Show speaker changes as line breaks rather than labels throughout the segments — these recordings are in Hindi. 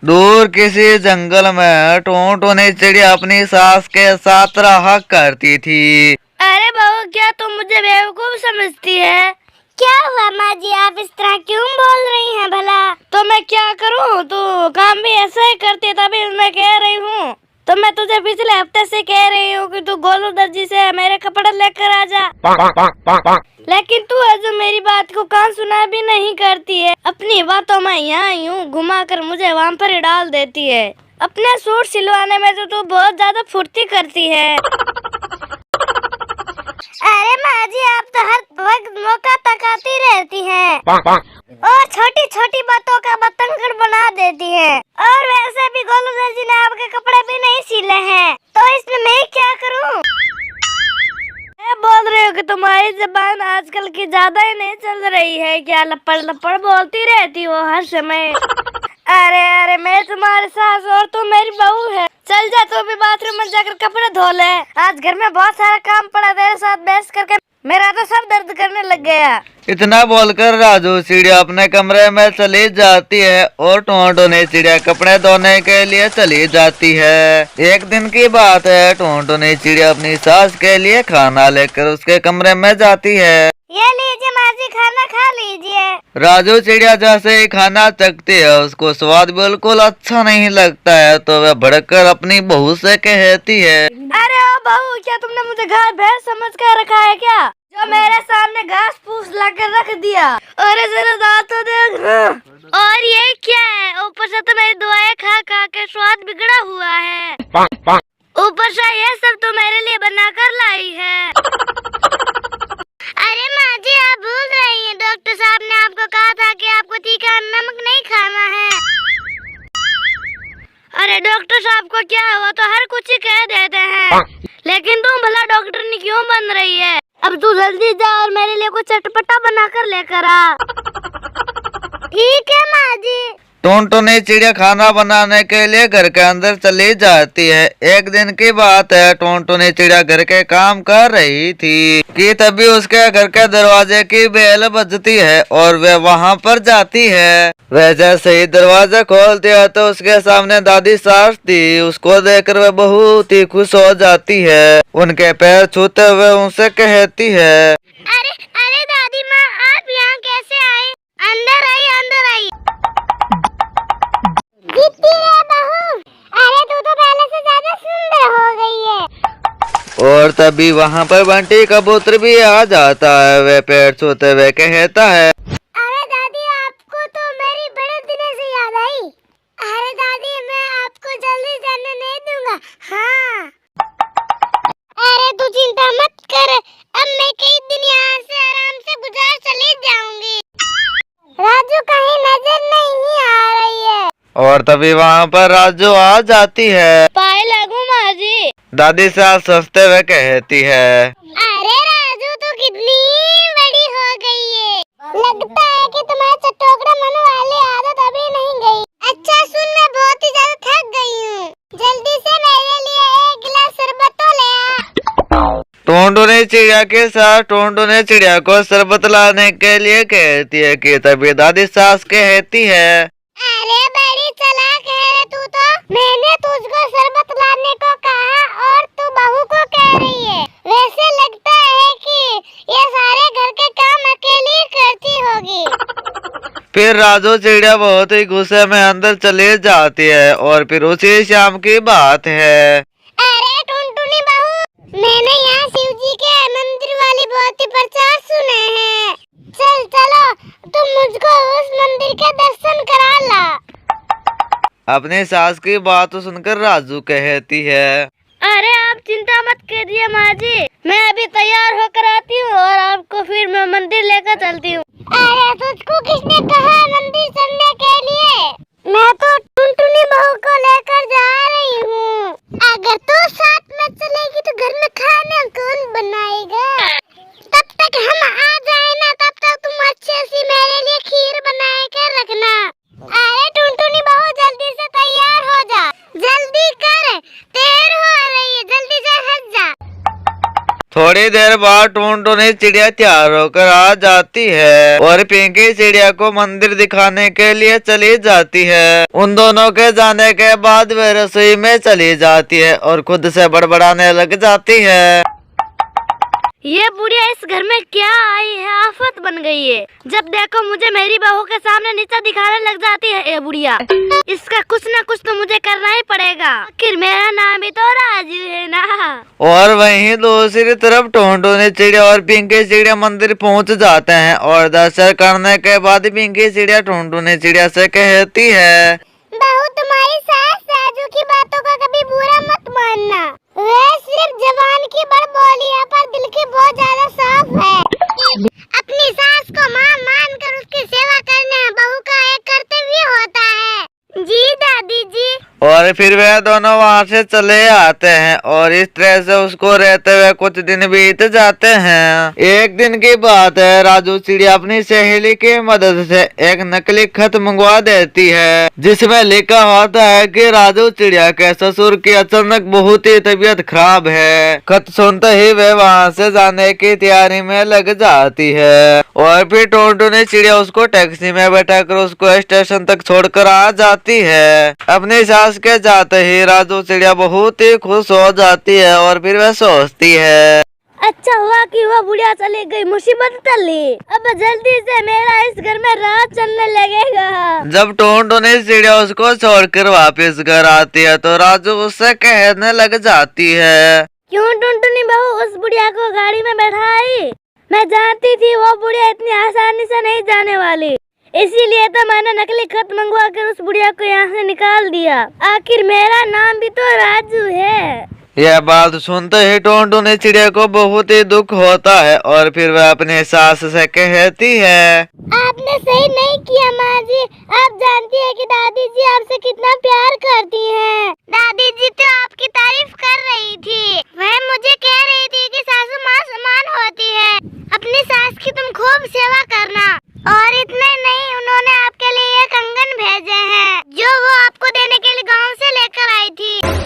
दूर किसी जंगल में टोनटोनी चिड़िया अपनी सास के साथ रहा करती थी।
अरे बहू, क्या तुम मुझे बेवकूफ समझती है? क्या हुआ माँ जी, आप इस तरह क्यों बोल रही हैं भला? तो मैं क्या करूँ, तू काम भी ऐसा ही करती है, तभी मैं कह रही हूँ। तो मैं तुझे पिछले हफ्ते से कह रही हूँ कि तू गोलू दर्जी से मेरे कपड़े लेकर आ जा। लेकिन तू है जो मेरी बात को कान सुना भी नहीं करती है। अपनी बातों में यहाँ यूँ घुमा कर मुझे वहाँ पर ही डाल देती है। अपने सूट सिलवाने में तो तू बहुत ज्यादा फुर्ती करती है। अरे माँ जी, आप तो हर वक्त मौका तकाती रहती हैं और छोटी छोटी बातों का बतंगड़ बना देती हैं। और वैसे भी गोलू दर्जी ने आपके कपड़े भी नहीं सिले हैं, तो इसमें मैं क्या करूँ? मैं बोल रही हूँ कि तुम्हारी जबान आजकल की ज्यादा ही नहीं चल रही है क्या? लपड़ लपड़ बोलती रहती हो हर समय। अरे अरे, मैं तुम्हारी सास और तू मेरी बहू है। चल जा, तू भी बाथरूम में जाकर कपड़े धो ले। आज घर में बहुत सारा काम पड़ा, तेरे साथ बहस करके मेरा तो सर दर्द करने लग गया।
इतना बोलकर राजू चिड़िया अपने कमरे में चली जाती है और टोनटोनी चिड़िया कपड़े धोने के लिए चली जाती है। एक दिन की बात है, टोनटोनी चिड़िया अपनी सास के लिए खाना लेकर उसके कमरे में जाती है।
ये लीजिए माँ जी, खाना खा लीजिए।
राजू चिड़िया जैसे ही खाना चखती है, उसको स्वाद बिल्कुल अच्छा नहीं लगता है, तो वह भड़ककर अपनी बहू से कहती है,
अरे ओ बहू, क्या तुमने मुझे घास भैंस समझ कर रखा है क्या, जो मेरे सामने घास फूस लाकर रख दिया? अरे जरा दांत तो देख। और ये क्या है? ऊपर से तो मेरी दुआएं खा खा के स्वाद बिगड़ा हुआ है। ऊपर से ये सब तो मेरे लिए बना कर लाई है। अरे माँ जी, आप भूल रही हैं, डॉक्टर साहब ने आपको कहा था कि आपको तीखा नमक नहीं खाना है। अरे डॉक्टर साहब को क्या हुआ, तो हर कुछ ही कह देते हैं। लेकिन तुम भला डॉक्टरनी क्यों बन रही है? अब तू जल्दी जा और मेरे लिए कुछ चटपटा बनाकर लेकर आ। ठीक है माँ जी।
टोनटोनी चिड़िया खाना बनाने के लिए घर के अंदर चली जाती है। एक दिन की बात है, टोनटोनी चिड़िया घर के काम कर रही थी कि तभी उसके घर के दरवाजे की बेल बजती है और वह वहां पर जाती है। वह जैसे ही दरवाजा खोलती है तो उसके सामने दादी सास थी। उसको देखकर वह बहुत ही खुश हो जाती है। उनके पैर छूते हुए उनसे कहती है,
अरे अरे दादी माँ, आप यहाँ कैसे आए? अंदर आइए, अंदर आइए। जीती है बहू। अरे तू तो पहले से ज्यादा सुंदर हो गई है।
और तभी वहाँ पर बंटी कबूतर भी आ जाता है। वह पैर छूते हुए कहता है,
अरे दादी, आपको तो मेरी बड़े दिनों से याद आई। अरे दादी, मैं आपको जल्दी जाने नहीं दूंगा। हाँ। अरे तू चिंता मत कर, अब मैं कई दिन यहाँ से आराम से गुजार चली जाऊंगी। राजू कहीं नजर नहीं आ रही है।
और तभी वहाँ पर राजू आ जाती है।
पाए लगू माँ जी।
दादी सास हंसते हुए कहती है,
अरे राजू, तू कितनी बड़ी हो गई है। लगता है कि तुम्हारा चटोकड़ा मन वाली आदत अभी नहीं गई। अच्छा सुन, मैं बहुत ही ज्यादा थक गई हूँ। जल्दी से मेरे लिए एक गिलास शरबत तो ले आ।
टोनटोनी चिड़िया के साथ टोनटोनी चिड़िया को शरबत लाने के लिए कहती है कि तभी दादी सास कहती है,
अरे बड़ी चालाक है रे तू तो। मैंने तुझको शरबत लाने को कहा और तू बहू को कह रही है। वैसे लगता है कि ये सारे घर के काम अकेली करती होगी।
फिर राजू चिड़िया बहुत ही गुस्से में अंदर चली जाती है। और फिर उसी शाम की बात है।
अरे टुनटुनी बहू, मैंने यहाँ शिव जी के मंदिर वाली बहुत ही प्रचार सुने हैं। चल चलो, तुम मुझको उस मंदिर के दर्शन करा ला।
अपनी सास की बात सुनकर राजू कहती है,
अरे आप चिंता मत कीजिए माँ जी, मैं अभी तैयार होकर आती हूँ और आपको फिर मैं मंदिर लेकर चलती हूँ। अरे तुझको किसने कहा मंदिर चलने के लिए? मैं तो टुनटुनी बहू को लेकर जा रही हूँ। अगर तू साथ में चलेगी तो घर में खाना कौन बनाएगा? तब तक हम आ जाए ना, तब तक तुम अच्छे से मेरे लिए खीर बना कर रखना। अरे टुनटुनी बहू, जल्दी से तैयार हो जा, जल्दी कर, देर हो रही है, जल्दी जा, हट जा।
थोड़ी देर बाद टुनटुनी चिड़िया तैयार होकर आ जाती है और पिंकी चिड़िया को मंदिर दिखाने के लिए चली जाती है। उन दोनों के जाने के बाद वे रसोई में चली जाती है और खुद से बड़बड़ाने लग जाती है।
ये बुढ़िया इस घर में क्या आई है, आफत बन गई है। जब देखो मुझे मेरी बहू के सामने नीचा दिखाने लग जाती है ये बुढ़िया। इसका कुछ न कुछ तो मुझे करना ही पड़ेगा, आखिर मेरा नाम भी तो राजू है ना।
और वहीं दूसरी तरफ टुनटुनी चिड़िया और पिंकी चिड़िया मंदिर पहुंच जाते हैं और दर्शन करने के बाद पिंकी चिड़िया टुनटुनी चिड़िया से कहती है,
बहू तुम्हारी सास राजू की बातों का कभी बुरा मत मानना। वह सिर्फ जबान की बड़बोली है पर दिल की बहुत ज्यादा साफ है। अपनी सास को मां मान कर उसकी सेवा करना बहू का एक कर्तव्य होता है। जी दादी जी।
और फिर वे दोनों वहाँ से चले आते हैं और इस तरह से उसको रहते हुए कुछ दिन बीत जाते हैं। एक दिन की बात है, राजू चिड़िया अपनी सहेली की मदद से एक नकली खत मंगवा देती है जिसमें लिखा होता है कि राजू चिड़िया के ससुर की अचानक बहुत ही तबीयत खराब है। खत सुनते ही वे वहाँ से जाने की तैयारी में लग जाती है और फिर टुनटुनी चिड़िया उसको टैक्सी में बैठाकर उसको स्टेशन तक छोड़कर आ जाती है। अपनी सास के जाते ही राजू चिड़िया बहुत ही खुश हो जाती है और फिर वह सोचती है,
अच्छा हुआ कि वह बुढ़िया चली गई, मुसीबत टली। अब जल्दी से मेरा इस घर में राज चलने लगेगा।
जब टुनटुनी चिड़िया उसको छोड़कर वापस घर आती है तो राजू उससे कहने लग जाती है,
क्यों टुनटुनी बहू उस बुढ़िया को गाड़ी में बैठाई? मैं जानती थी वो बुढ़िया इतनी आसानी से नहीं जाने वाली, इसीलिए तो मैंने नकली खत मंगवा कर उस बुढ़िया को यहाँ से निकाल दिया। आखिर मेरा नाम भी तो राजू है।
यह बात सुनते ही टुनटुनी चिड़िया को बहुत ही दुख होता है और फिर वह अपने सास से कहती है,
आपने सही नहीं किया माँ जी। आप जानती है कि दादी जी आपसे कितना प्यार करती हैं। दादी जी तो आपकी तारीफ कर रही थी। वह मुझे कह रही थी कि सासू माँ समान होती है। अपनी सास की तुम खूब सेवा करना। और इतने नहीं, उन्होंने आपके लिए ये कंगन भेजे हैं जो वो आपको देने के लिए गाँव से लेकर आई थी।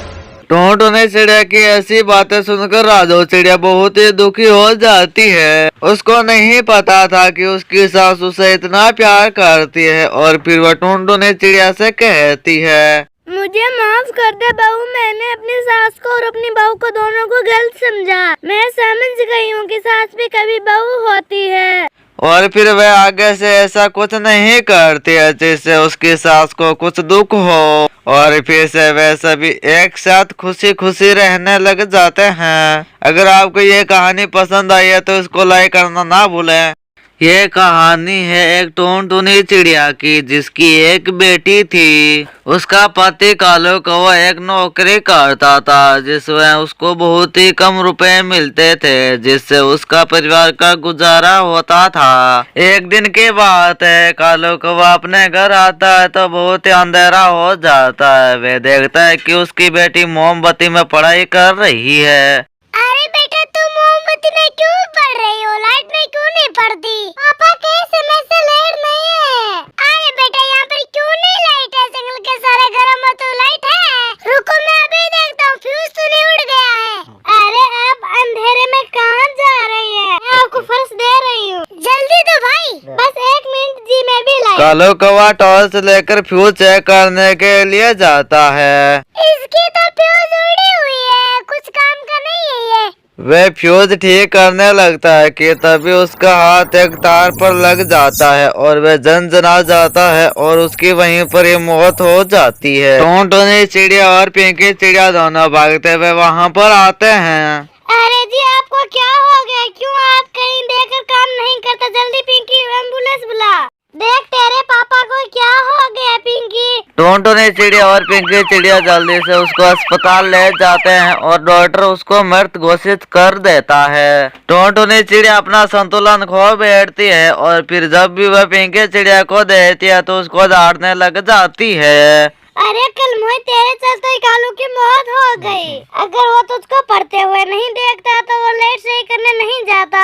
टुनटुनी चिड़िया की ऐसी बातें सुनकर राजू चिड़िया बहुत ही दुखी हो जाती है। उसको नहीं पता था कि उसकी सास उसे इतना प्यार करती है और फिर वह टुनटुनी चिड़िया से कहती है,
मुझे माफ कर दे बहू, मैंने अपनी सास को और अपनी बहू को दोनों को गलत समझा। मैं समझ गई हूँ कि सास भी कभी बहू होती है।
और फिर वह आगे से ऐसा कुछ नहीं करती है जिससे उसकी सास को कुछ दुख हो और फिर से वे सभी एक साथ खुशी खुशी रहने लग जाते हैं। अगर आपको ये कहानी पसंद आई है तो इसको लाइक करना ना भूलें। ये कहानी है एक टुनटुनी चिड़िया की जिसकी एक बेटी थी। उसका पति कालू कौवा एक नौकरी करता था जिसमें उसको बहुत ही कम रुपए मिलते थे जिससे उसका परिवार का गुजारा होता था। एक दिन की बात है, कालू कौवा अपने घर आता है तो बहुत ही अंधेरा हो जाता है। वे देखता है कि उसकी बेटी मोमबत्ती में पढ़ाई कर रही है।
अरे बेटा, तुम मोमबत्ती में क्यों पढ़ रही हो? लाइट में क्यों नहीं पढ़ती? पापा के समय से लाइट नहीं है। अरे बेटा, यहाँ पर क्यों नहीं लाइट है? जंगल के सारे घरों में तो लाइट है। रुको, मैं अभी देखता हूँ, फ्यूज तो नहीं उड़ गया है। अरे आप अंधेरे में कहाँ जा रही है? मैं आपको फर्श दे रही हूँ, जल्दी दो भाई। बस 1 मिनट जी, मैं भी लाइट।
कालू कौवा टॉर्च लेकर फ्यूज चेक करने के लिए जाता है।
इसकी तो फ्यूज उड़ी हुई है, कुछ काम का नहीं है ये।
वह फ्यूज ठीक करने लगता है कि तभी उसका हाथ एक तार पर लग जाता है और वह झनझना जाता है और उसकी वहीं पर ही मौत हो जाती है। टुनटुनी चिड़िया और पिंकी चिड़िया दोनों भागते हुए वहाँ पर आते हैं।
अरे जी, आपको क्या हो गया? क्यों आप कहीं देकर काम नहीं करता? जल्दी पिंकी एम्बुलेंस बुला। देख, तेरे पापा को क्या हो गया पिंकी?
टुनटुनी चिड़िया और पिंकी चिड़िया जल्दी से उसको अस्पताल ले जाते हैं और डॉक्टर उसको मृत घोषित कर देता है। टुनटुनी चिड़िया अपना संतुलन खो बैठती है और फिर जब भी वह पिंकी चिड़िया को देखती है तो उसको झाड़ने लग जाती है।
अरे कल मोहित, तेरे चलते ही कालू की मौत हो गई। अगर वो तुझको पढ़ते हुए नहीं देखता तो वो लाइट सही करने नहीं जाता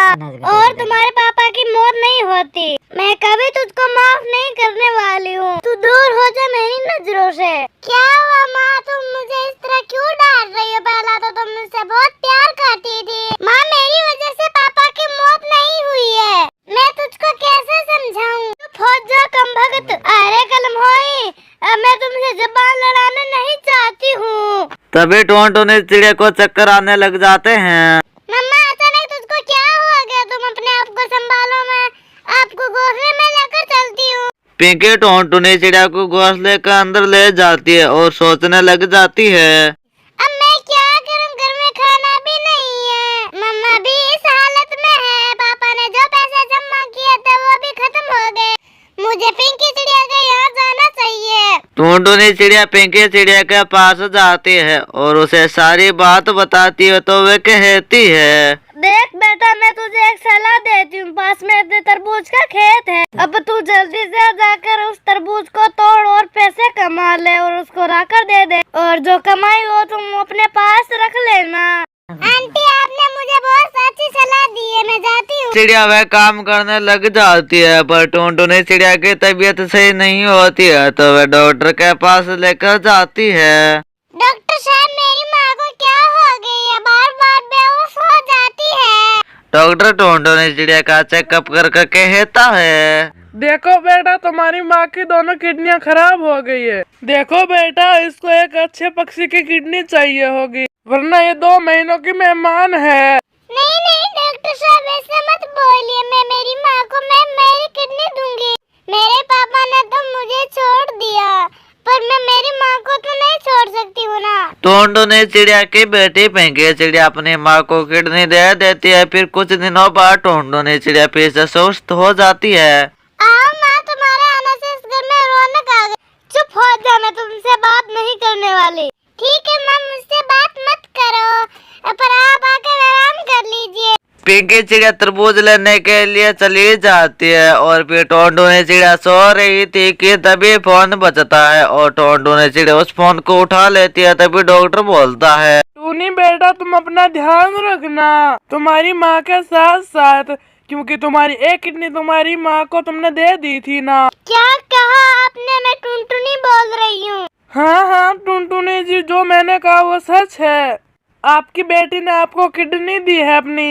और तुम्हारे पापा की मौत नहीं होती। मैं कभी तुझको माफ नहीं करने वाली हूँ। तू दूर हो जा मेरी नजरों से। क्या हुआ माँ, तुम मुझे इस तरह क्यों डांट रही हो? पहला तो तुम मुझसे बहुत प्यार करती थी। माँ, मेरी भगत अरे कलम होई, मैं तुमसे जबान लड़ाना नहीं चाहती हूँ।
तभी टोनटोनी चिड़िया को चक्कर आने लग जाते हैं।
मम्मा अचानक तुझको क्या हो गया? तुम अपने आप को संभालो, मैं आपको घोंसले में लेकर चलती हूँ।
पिंकी टोनटोनी चिड़िया को घोंसले के अंदर ले जाती है और सोचने लग जाती है।
अब मैं क्या करूँ? घर में खाना भी नहीं है, मम्मा भी इस हालत में है, पापा ने जो पैसे जमा किए थे वो भी खत्म हो गए। मुझे पिंकी चिड़िया के यहाँ जाना चाहिए।
टोनटोनी चिड़िया पिंकी चिड़िया के पास जाती है और उसे सारी बात बताती है तो वे कहती है,
देख बेटा, मैं तुझे एक सलाह देती हूँ। पास में अपने तरबूज का खेत है, अब तू जल्दी से जाकर उस तरबूज को तोड़ और पैसे कमा ले और उसको राकर दे दे, और जो कमाई हो तुम अपने पास रख लेना। आंटी आपने मुझे बहुत अच्छी सलाह दी है, मैं जाती हूँ।
चिड़िया वह काम करने लग जाती है, पर टोनटोनी चिड़िया की तबीयत सही नहीं होती है तो वह डॉक्टर के पास लेकर जाती है।
डॉक्टर साहब, मेरी माँ को क्या हो गई है? बार बार बेहोश हो जाती है।
डॉक्टर टोनटोनी चिड़िया का चेकअप करके कहता है,
देखो बेटा, तुम्हारी माँ की दोनों किडनियाँ खराब हो गई है। देखो बेटा, इसको एक अच्छे पक्षी की किडनी चाहिए होगी, वरना ये 2 महीनों की मेहमान है।
नहीं नहीं डॉक्टर साहब, ऐसे मत बोलिए। मैं मेरी माँ को मैं मेरी किडनी दूंगी। मेरे पापा ने तो मुझे छोड़ दिया, पर मैं मेरी माँ को तो नहीं छोड़ सकती हूँ ना।
टोनटोनी चिड़िया की बेटी पिंकी चिड़िया अपनी माँ को किडनी दे देती है। फिर कुछ दिनों बाद टोनटोनी चिड़िया फिर से स्वस्थ हो जाती है।
आओ माँ, तुम्हारे आने से इस घर में रौनक आ गई। चुप हो जा, मैं तुमसे बात नहीं करने वाली। ठीक है माँ, मुझसे बात मत करो, पर आप आकर आराम कर लीजिए।
पिंकी चिड़िया तरबूज लेने के लिए चली जाती है और फिर टोनटोनी चिड़िया सो रही थी कि तभी फोन बजता है और टोनटोनी चिड़िया उस फोन को उठा लेती है। तभी डॉक्टर बोलता है,
टूनी बेटा, तुम अपना ध्यान रखना तुम्हारी माँ के साथ साथ, क्योंकि तुम्हारी एक किडनी तुम्हारी माँ को तुमने दे दी थी ना।
क्या कहा आपने? मैं टुनटुनी बोल रही हूँ।
हाँ हाँ टुनटुनी जी, जो मैंने कहा वो सच है। आपकी बेटी ने आपको किडनी दी है अपनी।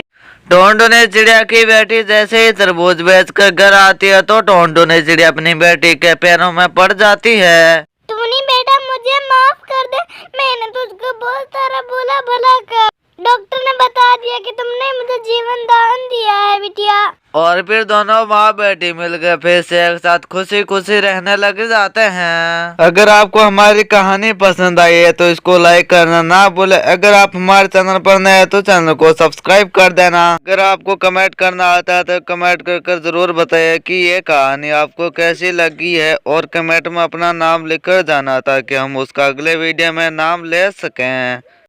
टोनटोनी चिड़िया की बेटी जैसे ही तरबूज बेचकर घर आती है तो टोनटोनी चिड़िया अपनी बेटी के पैरों में पड़ जाती है।
टूनी बेटा, मुझे माफ कर दे, मैंने तुझको बहुत सारा बुरा भला कर। डॉक्टर ने बता दिया कि तुमने मुझे जीवन दान दिया है बिटिया।
और फिर दोनों माँ बेटी मिलकर फिर से एक साथ खुशी खुशी रहने लग जाते हैं। अगर आपको हमारी कहानी पसंद आई है तो इसको लाइक करना ना भूले। अगर आप हमारे चैनल पर नए हैं तो चैनल को सब्सक्राइब कर देना। अगर आपको कमेंट करना आता है तो कमेंट कर जरूर बताइए कि ये कहानी आपको कैसी लगी है, और कमेंट में अपना नाम लिखकर जाना ताकि हम उसका अगले वीडियो में नाम ले सकें।